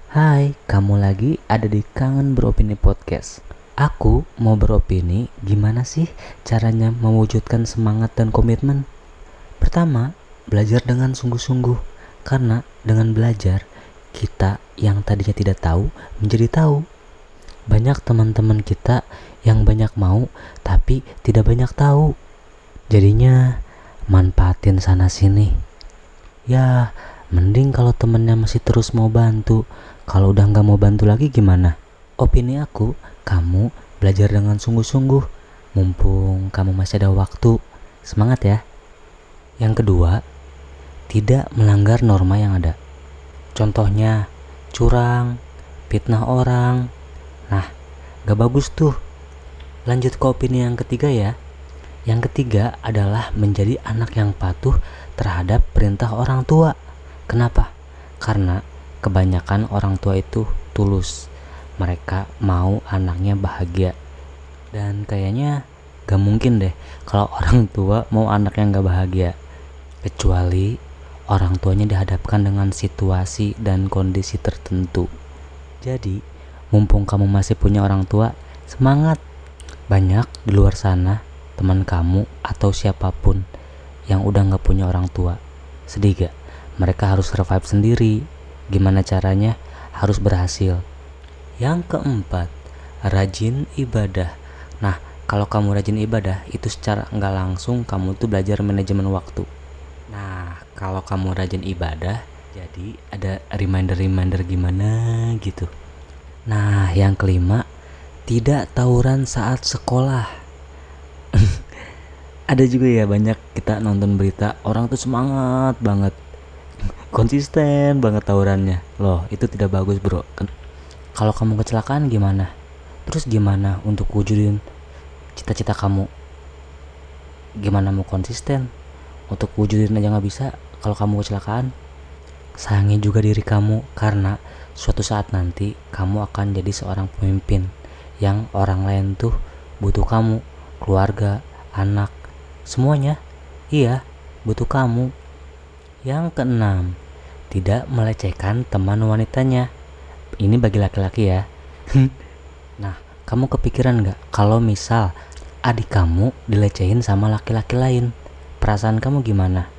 Hai, kamu lagi ada di Kangen Beropini Podcast. Aku mau beropini gimana sih caranya mewujudkan semangat dan komitmen. Pertama, belajar dengan sungguh-sungguh. Karena dengan belajar, kita yang tadinya tidak tahu menjadi tahu. Banyak teman-teman kita yang banyak mau tapi tidak banyak tahu. Jadinya manfaatin sana sini. Ya, mending kalau temennya masih terus mau bantu. Kalau udah nggak mau bantu lagi gimana? Opini aku, kamu belajar dengan sungguh-sungguh. Mumpung kamu masih ada waktu. Semangat ya. Yang kedua, tidak melanggar norma yang ada. Contohnya, curang, fitnah orang. Nah, gak bagus tuh. Lanjut ke opini yang ketiga ya. Yang ketiga adalah menjadi anak yang patuh terhadap perintah orang tua. Kenapa? Karena kebanyakan orang tua itu tulus. Mereka mau anaknya bahagia. Dan kayaknya gak mungkin deh kalau orang tua mau anaknya gak bahagia. Kecuali orang tuanya dihadapkan dengan situasi dan kondisi tertentu. Jadi, mumpung kamu masih punya orang tua, semangat. Banyak di luar sana teman kamu atau siapapun yang udah gak punya orang tua. Sedih gak? Mereka harus survive sendiri. Gimana caranya? Harus berhasil. Yang keempat, rajin ibadah. Nah, kalau kamu rajin ibadah, itu secara gak langsung kamu tuh belajar manajemen waktu. Nah, kalau kamu rajin ibadah, jadi ada reminder-reminder gimana gitu. Nah, yang kelima, tidak tawuran saat sekolah. Ada juga ya banyak kita nonton berita orang tuh semangat banget, konsisten banget tawurannya. Loh, itu tidak bagus bro. Kalau kamu kecelakaan gimana? Terus gimana untuk wujudin cita-cita kamu? Gimana mau konsisten? Untuk wujudin aja gak bisa kalau kamu kecelakaan. Sayangi juga diri kamu, karena suatu saat nanti kamu akan jadi seorang pemimpin yang orang lain tuh butuh kamu, keluarga, anak, semuanya. Iya, butuh kamu. Yang keenam, tidak melecehkan teman wanitanya. Ini bagi laki-laki ya. Nah, kamu kepikiran gak kalau misal adik kamu dilecehin sama laki-laki lain? Perasaan kamu gimana?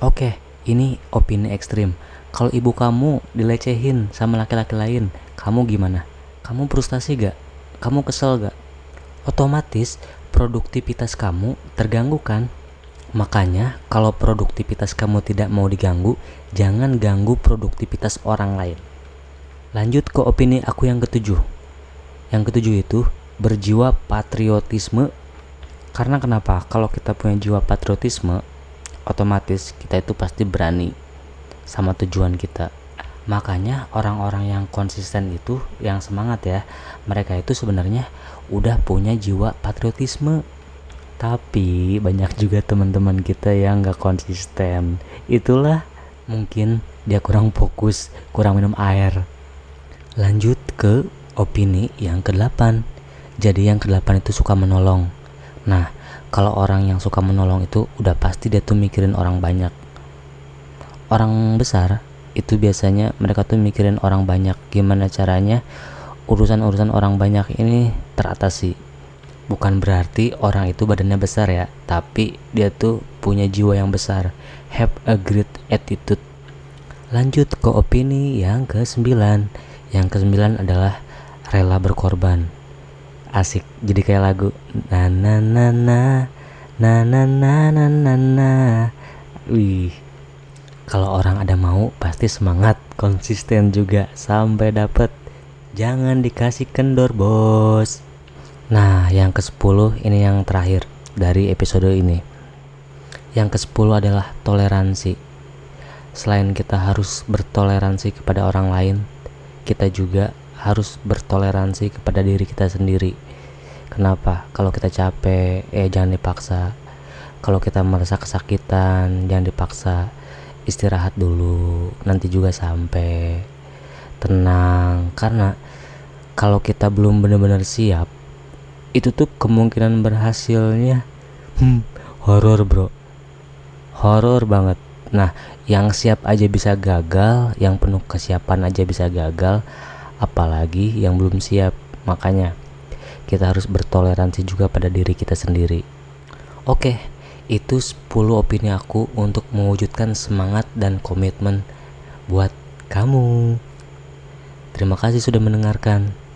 Oke, ini opini ekstrim. Kalau ibu kamu dilecehin sama laki-laki lain, kamu gimana? Kamu frustasi gak? Kamu kesel gak? Otomatis produktivitas kamu terganggu kan? Makanya kalau produktivitas kamu tidak mau diganggu, jangan ganggu produktivitas orang lain. Lanjut ke opini aku yang ketujuh. Yang ketujuh itu berjiwa patriotisme. Karena kenapa? Kalau kita punya jiwa patriotisme, otomatis kita itu pasti berani sama tujuan kita. Makanya orang-orang yang konsisten itu, yang semangat ya, mereka itu sebenarnya udah punya jiwa patriotisme. Tapi banyak juga teman-teman kita yang gak konsisten. Itulah mungkin dia kurang fokus, kurang minum air. Lanjut ke opini yang ke-8. Jadi yang ke-8 itu suka menolong. Nah, kalau orang yang suka menolong itu udah pasti dia tuh mikirin orang banyak. Orang besar itu biasanya mereka tuh mikirin orang banyak. Gimana caranya urusan-urusan orang banyak ini teratasi. Bukan berarti orang itu badannya besar ya, tapi dia tuh punya jiwa yang besar. Have a great attitude. Lanjut ke opini yang ke-9. Yang ke-9 adalah rela berkorban. Asik, jadi kayak lagu na na na na na na na na na na. Wih, kalau orang ada mau pasti semangat, konsisten juga sampai dapet. Jangan dikasih kendor bos. Nah, yang ke-10 ini yang terakhir dari episode ini. Yang ke-10 adalah toleransi. Selain kita harus bertoleransi kepada orang lain, kita juga harus bertoleransi kepada diri kita sendiri. Kenapa? Kalau kita capek, jangan dipaksa. Kalau kita merasa kesakitan, jangan dipaksa. Istirahat dulu, nanti juga sampai. Tenang, karena kalau kita belum benar-benar siap, itu tuh kemungkinan berhasilnya horor bro, horor banget. Nah, yang siap aja bisa gagal, yang penuh kesiapan aja bisa gagal, apalagi yang belum siap. Makanya kita harus bertoleransi juga pada diri kita sendiri. Oke, itu 10 opini aku untuk mewujudkan semangat dan komitmen buat kamu. Terima kasih sudah mendengarkan.